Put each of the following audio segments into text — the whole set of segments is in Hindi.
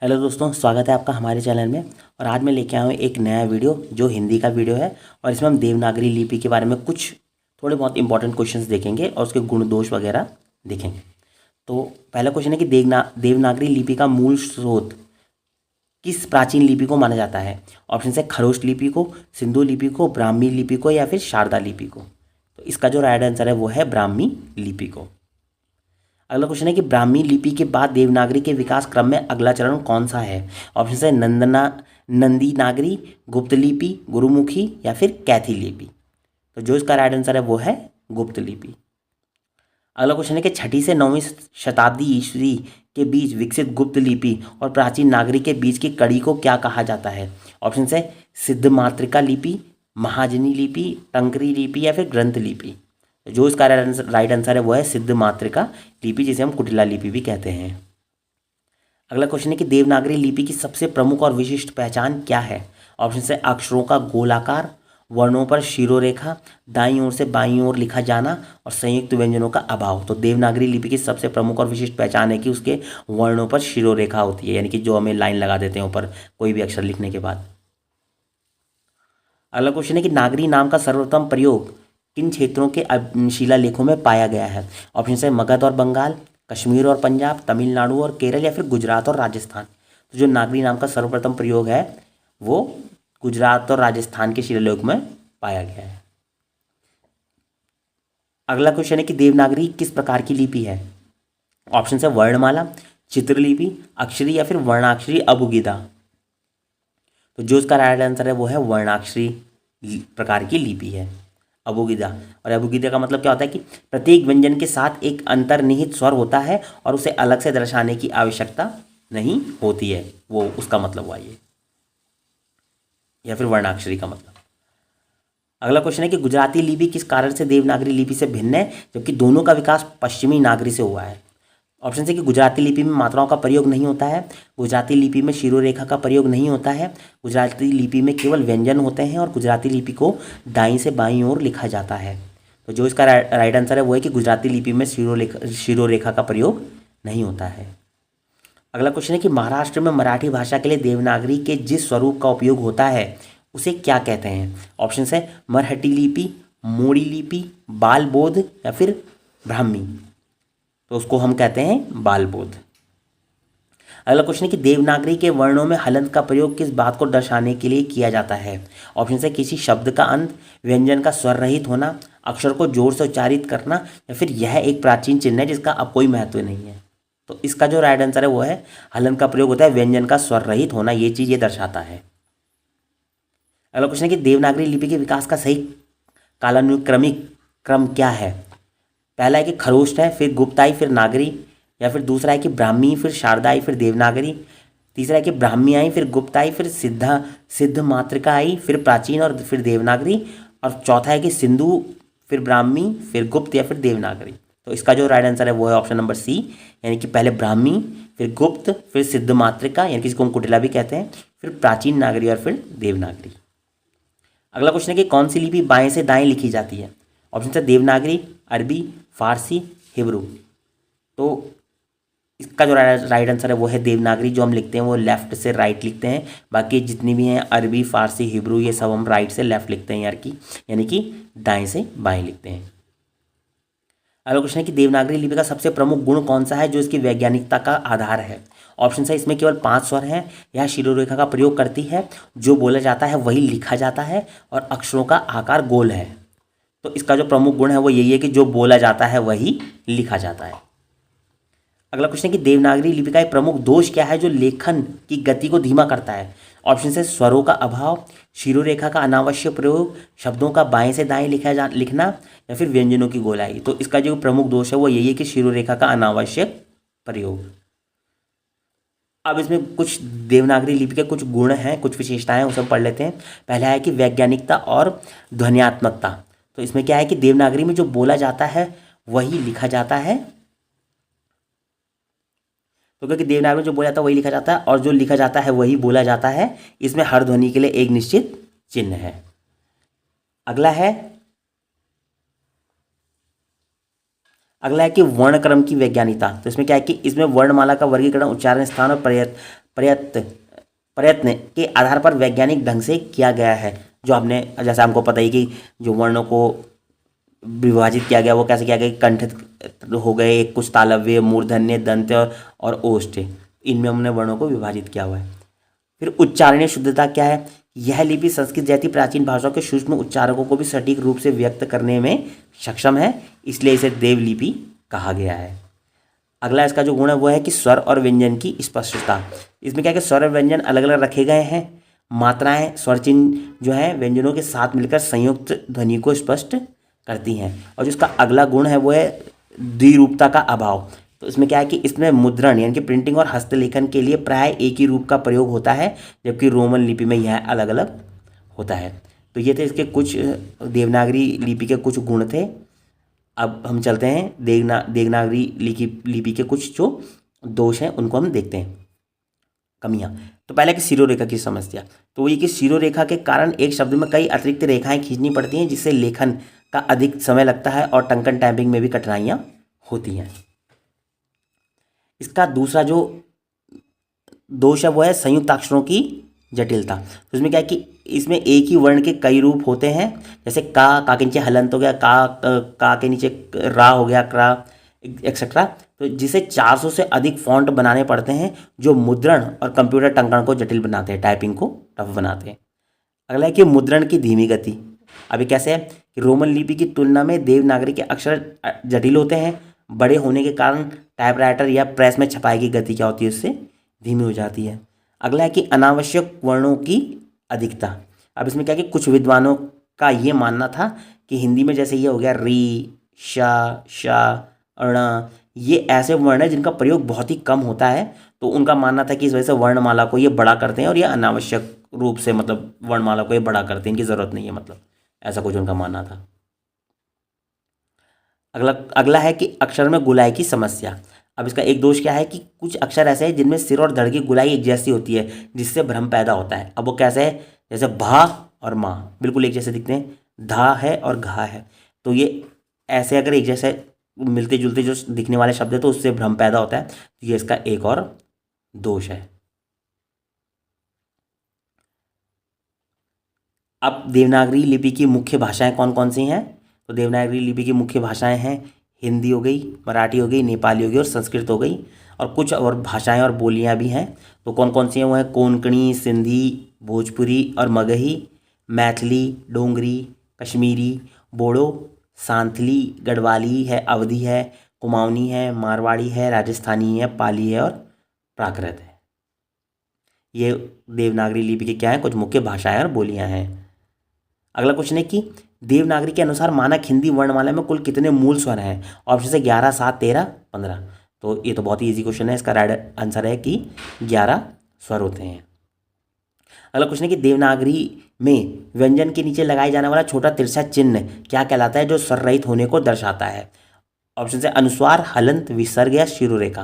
हेलो दोस्तों, स्वागत है आपका हमारे चैनल में। और आज मैं लेके आया हूँ एक नया वीडियो जो हिंदी का वीडियो है। और इसमें हम देवनागरी लिपि के बारे में कुछ थोड़े बहुत इंपॉर्टेंट क्वेश्चंस देखेंगे और उसके गुण दोष वगैरह देखेंगे। तो पहला क्वेश्चन है कि देवनागरी लिपि का मूल स्रोत किस प्राचीन लिपि को माना जाता है। ऑप्शन है खरोष्ट लिपि को, सिंधु लिपि को, ब्राह्मी लिपि को या फिर शारदा लिपि को। तो इसका जो राइट आंसर है वो है ब्राह्मी लिपि को। अगला क्वेश्चन है कि ब्राह्मी लिपि के बाद देवनागरी के विकास क्रम में अगला चरण कौन सा है। ऑप्शन है नंदी नागरी, गुप्त लिपि, गुरुमुखी या फिर कैथी लिपि। तो जो इसका राइट आंसर है वो है गुप्त लिपि। अगला क्वेश्चन है कि छठी से 9वीं शताब्दी ईस्वी के बीच विकसित गुप्त लिपि और प्राचीन नागरी के बीच की कड़ी को क्या कहा जाता है। ऑप्शन है सिद्ध मातृका लिपि, महाजनी लिपि, टंकरी लिपि या फिर ग्रंथ लिपि। जो इसका राइट आंसर है वो है सिद्ध मातृका लिपि, जिसे हम कुटिला लिपि भी कहते हैं। अगला क्वेश्चन है कि देवनागरी लिपि की सबसे प्रमुख और विशिष्ट पहचान क्या है। ऑप्शन है अक्षरों का गोलाकार, वर्णों पर शिरोरेखा, दाईं ओर से बाईं ओर लिखा जाना और संयुक्त व्यंजनों का अभाव। तो देवनागरी लिपि की सबसे प्रमुख और विशिष्ट पहचान है कि उसके वर्णों पर शिरोरेखा होती है, यानी कि जो हमें लाइन लगा देते हैं ऊपर कोई भी अक्षर लिखने के बाद। अगला क्वेश्चन है कि नागरी नाम का सर्वोत्तम प्रयोग किन क्षेत्रों के शिलालेखों में पाया गया है। ऑप्शन है मगध और बंगाल, कश्मीर और पंजाब, तमिलनाडु और केरल या फिर गुजरात और राजस्थान। तो जो नागरी नाम का सर्वप्रथम प्रयोग है वो गुजरात और राजस्थान के शिलालेख में पाया गया है। अगला क्वेश्चन है कि देवनागरी किस प्रकार की लिपि है। ऑप्शन है वर्णमाला, चित्रलिपि, अक्षरी या फिर वर्णाक्षरी अबुगिदा। तो जो इसका राइट आंसर है वो है वर्णाक्षरी प्रकार की लिपि है, अबुगिदा। और अबुगिदा का मतलब क्या होता है कि प्रत्येक व्यंजन के साथ एक अंतर्निहित स्वर होता है और उसे अलग से दर्शाने की आवश्यकता नहीं होती है, वो उसका मतलब हुआ ये, या फिर वर्णाक्षरी का मतलब। अगला क्वेश्चन है कि गुजराती लिपि किस कारण से देवनागरी लिपि से भिन्न है जबकि दोनों का विकास पश्चिमी नागरी से हुआ है। ऑप्शन है कि गुजराती लिपि में मात्राओं का प्रयोग नहीं होता है, गुजराती लिपि में शिरोरेखा का प्रयोग नहीं होता है, गुजराती लिपि में केवल व्यंजन होते हैं और गुजराती लिपि को दाईं से बाईं ओर लिखा जाता है। तो जो इसका राइट आंसर है वो है कि गुजराती लिपि में शिरोरेखा का प्रयोग नहीं होता है। अगला क्वेश्चन है कि महाराष्ट्र में मराठी भाषा के लिए देवनागरी के जिस स्वरूप का उपयोग होता है उसे क्या कहते हैं। ऑप्शन है मरहटी लिपि, मोड़ी लिपि, बाल बोध या फिर ब्राह्मी। तो उसको हम कहते हैं बाल बोध। अगला क्वेश्चन है कि देवनागरी के वर्णों में हलंत का प्रयोग किस बात को दर्शाने के लिए किया जाता है। ऑप्शन है किसी शब्द का अंत, व्यंजन का स्वर रहित होना, अक्षर को जोर से उच्चारित करना या फिर यह एक प्राचीन चिन्ह है जिसका अब कोई महत्व नहीं है। तो इसका जो राइट आंसर है वो है हलंत का प्रयोग होता है व्यंजन का स्वर रहित होना, ये चीज़ ये दर्शाता है। अगला क्वेश्चन है कि देवनागरी लिपि के विकास का सही कालानुक्रमिक क्रम क्या है। पहला है कि खरोष्ट है, फिर गुप्ताई, फिर नागरी, या फिर दूसरा है कि ब्राह्मी, फिर शारदाई, फिर देवनागरी। तीसरा है कि ब्राह्मी आई, फिर गुप्ताई, फिर सिद्ध मातृका आई, फिर प्राचीन और फिर देवनागरी। और चौथा है कि सिंधु, फिर ब्राह्मी, फिर गुप्त या फिर देवनागरी। तो इसका जो राइट आंसर है वो है ऑप्शन नंबर सी, यानी कि पहले ब्राह्मी, फिर गुप्त, फिर सिद्ध मातृका यानी कि जिसको हम कुटिला भी कहते हैं, फिर प्राचीन नागरी और फिर देवनागरी। अगला क्वेश्चन है कि कौन सी लिपि बाएं से दाएं लिखी जाती है। ऑप्शन है देवनागरी, अरबी, फारसी, हिब्रू। तो इसका जो राइट आंसर है वो है देवनागरी। जो हम लिखते हैं वो लेफ्ट से राइट लिखते हैं, बाकी जितनी भी हैं अरबी, फारसी, हिब्रू, ये सब हम राइट से लेफ्ट लिखते हैं यानी कि दाएं से बाएं लिखते हैं। अगला क्वेश्चन है कि देवनागरी लिपि का सबसे प्रमुख गुण कौन सा है जो इसकी वैज्ञानिकता का आधार है। ऑप्शन है इसमें केवल 5 स्वर हैं, यह शिरोरेखा का प्रयोग करती है, जो बोला जाता है वही लिखा जाता है और अक्षरों का आकार गोल है। तो इसका जो प्रमुख गुण है वो यही है कि जो बोला जाता है वही लिखा जाता है। अगला क्वेश्चन है कि देवनागरी लिपि का एक प्रमुख दोष क्या है जो लेखन की गति को धीमा करता है। ऑप्शन है स्वरों का अभाव, शिरोरेखा का अनावश्यक प्रयोग, शब्दों का बाएं से दाएं लिखना या फिर व्यंजनों की गोलाई। तो इसका जो प्रमुख दोष है वो यही है कि शिरोरेखा का अनावश्यक प्रयोग। अब इसमें कुछ देवनागरी लिपि के कुछ गुण हैं, कुछ विशेषताएं, उसे पढ़ लेते हैं। पहला है कि वैज्ञानिकता और ध्वन्यात्मकता। तो इसमें क्या है कि देवनागरी में जो बोला जाता है वही लिखा जाता है। तो क्योंकि देवनागरी में जो बोला जाता है वही लिखा जाता है और जो लिखा जाता है वही बोला जाता है, इसमें हर ध्वनि के लिए एक निश्चित चिन्ह है। अगला है कि वर्णक्रम की वैज्ञानिकता। तो इसमें क्या है कि इसमें वर्णमाला का वर्गीकरण उच्चारण स्थान और प्रयत्न प्रयत्न के आधार पर वैज्ञानिक ढंग से किया गया है। जो आपने जैसे हमको पता ही कि जो वर्णों को विभाजित किया गया वो कैसे किया गया, कंठित हो गए, कुछ तालव्य, मूर्धन्य, दंत्य और ओष्ठ, इनमें हमने वर्णों को विभाजित किया हुआ है। फिर उच्चारणीय शुद्धता क्या है? यह लिपि संस्कृत जैसी प्राचीन भाषाओं के सूक्ष्म उच्चारकों को भी सटीक रूप से व्यक्त करने में सक्षम है, इसलिए इसे देवलिपि कहा गया है। अगला इसका जो गुण है वो है कि स्वर और व्यंजन की स्पष्टता। इसमें क्या है कि स्वर और व्यंजन अलग अलग रखे गए हैं, मात्राएं स्वर चिन्ह जो है व्यंजनों के साथ मिलकर संयुक्त ध्वनि को स्पष्ट करती हैं। और जो इसका अगला गुण है वो है द्विरूपता का अभाव। तो इसमें क्या है कि इसमें मुद्रण यानी कि प्रिंटिंग और हस्तलेखन के लिए प्राय एक ही रूप का प्रयोग होता है, जबकि रोमन लिपि में यह अलग अलग होता है। तो ये थे इसके कुछ देवनागरी लिपि के कुछ गुण थे। अब हम चलते हैं देवनागरी लिपि के कुछ जो दोष हैं उनको हम देखते हैं, कमियां। तो पहले कि शिरोरेखा की समस्या, तो ये कि शिरोरेखा के कारण एक शब्द में कई अतिरिक्त रेखाएं खींचनी पड़ती हैं, जिससे लेखन का अधिक समय लगता है और टंकन टाइपिंग में भी कठिनाइयां होती हैं। इसका दूसरा जो दोष है वो है संयुक्त अक्षरों की जटिलता। तो इसमें क्या है कि इसमें एक ही वर्ण के कई रूप होते हैं, जैसे का के नीचे हलंत हो गया, का के नीचे रा हो गया, क्रा एक्सेट्रा। तो जिसे 400 से अधिक फॉन्ट बनाने पड़ते हैं, जो मुद्रण और कंप्यूटर टंकन को जटिल बनाते हैं, टाइपिंग को टफ बनाते हैं। अगला है कि मुद्रण की धीमी गति। अभी कैसे है कि रोमन लिपि की तुलना में देवनागरी के अक्षर जटिल होते हैं, बड़े होने के कारण टाइपराइटर या प्रेस में छपाई की गति क्या होती है, उससे धीमी हो जाती है। अगला है कि अनावश्यक वर्णों की अधिकता। अब इसमें क्या है कि कुछ विद्वानों का ये मानना था कि हिंदी में जैसे ये हो गया री, शा, शा, अण, ये ऐसे वर्ण हैं जिनका प्रयोग बहुत ही कम होता है, तो उनका मानना था कि इस वजह से वर्णमाला को ये बड़ा करते हैं और ये अनावश्यक रूप से मतलब वर्णमाला को ये बड़ा करते हैं, इनकी ज़रूरत नहीं है, मतलब ऐसा कुछ उनका मानना था। अगला है कि अक्षर में गुलाई की समस्या। अब इसका एक दोष क्या है कि कुछ अक्षर ऐसे हैं जिनमें सिर और धड़ की गुलाई एक जैसी होती है, जिससे भ्रम पैदा होता है। अब वो कैसे है, जैसे भा और माँ बिल्कुल एक जैसे दिखते हैं, धा है और घा है, तो ये ऐसे अगर एक जैसे मिलते जुलते जो दिखने वाले शब्द है तो उससे भ्रम पैदा होता है, तो ये इसका एक और दोष है। अब देवनागरी लिपि की मुख्य भाषाएं कौन कौन सी हैं? तो देवनागरी लिपि की मुख्य भाषाएं हैं हिंदी हो गई, मराठी हो गई, नेपाली हो गई और संस्कृत हो गई, और कुछ और भाषाएं और बोलियां भी हैं। तो कौन कौन सी हैं वो है कोंकणी, सिंधी, भोजपुरी और मगही, मैथिली, डोंगरी, कश्मीरी, बोडो, सांथली, गढ़वाली है, अवधी है, कुमाऊनी है, मारवाड़ी है, राजस्थानी है, पाली है और प्राकृत है। ये देवनागरी लिपि के क्या है, कुछ मुख्य भाषाएं और बोलियां हैं। अगला क्वेश्चन है कि देवनागरी के अनुसार मानक हिंदी वर्णमाला में कुल कितने मूल स्वर हैं? ऑप्शन है 11, 7, 13, 15। तो ये तो बहुत ही इजी क्वेश्चन है, इसका राइट आंसर है कि 11 स्वर होते हैं। अगला क्वेश्चन है कि देवनागरी में व्यंजन के नीचे लगाए जाने वाला छोटा तिरछा चिन्ह क्या कहलाता है, जो स्वर रहित होने को दर्शाता है? ऑप्शन है अनुस्वार, हलंत, विसर्ग या शिरोरेखा।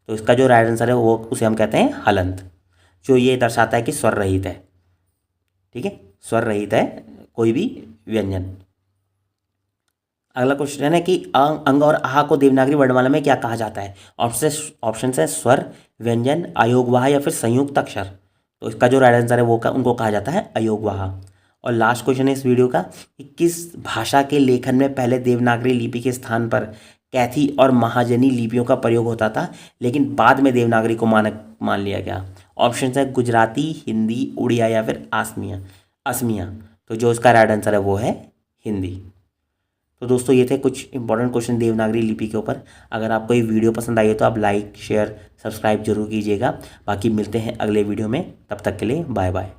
तो इसका जो राइट आंसर है वो उसे हम कहते हैं हलंत, जो ये दर्शाता है कि स्वर रहित है। ठीक है, स्वर रहित है कोई भी व्यंजन। अगला क्वेश्चन है कि अंग और आह को देवनागरी वर्णमाला में क्या कहा जाता है? ऑप्शन है स्वर, व्यंजन, अयोगवाह या फिर संयुक्त अक्षर। तो इसका जो राइट आंसर है वो उनको कहा जाता है अयोगवाह। और लास्ट क्वेश्चन है इस वीडियो का कि किस भाषा के लेखन में पहले देवनागरी लिपि के स्थान पर कैथी और महाजनी लिपियों का प्रयोग होता था, लेकिन बाद में देवनागरी को मानक मान लिया गया? ऑप्शन है गुजराती, हिंदी, उड़िया या फिर असमिया। तो जो इसका राइट आंसर है वो है हिंदी। तो दोस्तों ये थे कुछ इंपॉर्टेंट क्वेश्चन देवनागरी लिपि के ऊपर। अगर आपको ये वीडियो पसंद आई हो तो आप लाइक, शेयर, सब्सक्राइब जरूर कीजिएगा। बाकी मिलते हैं अगले वीडियो में, तब तक के लिए बाय बाय।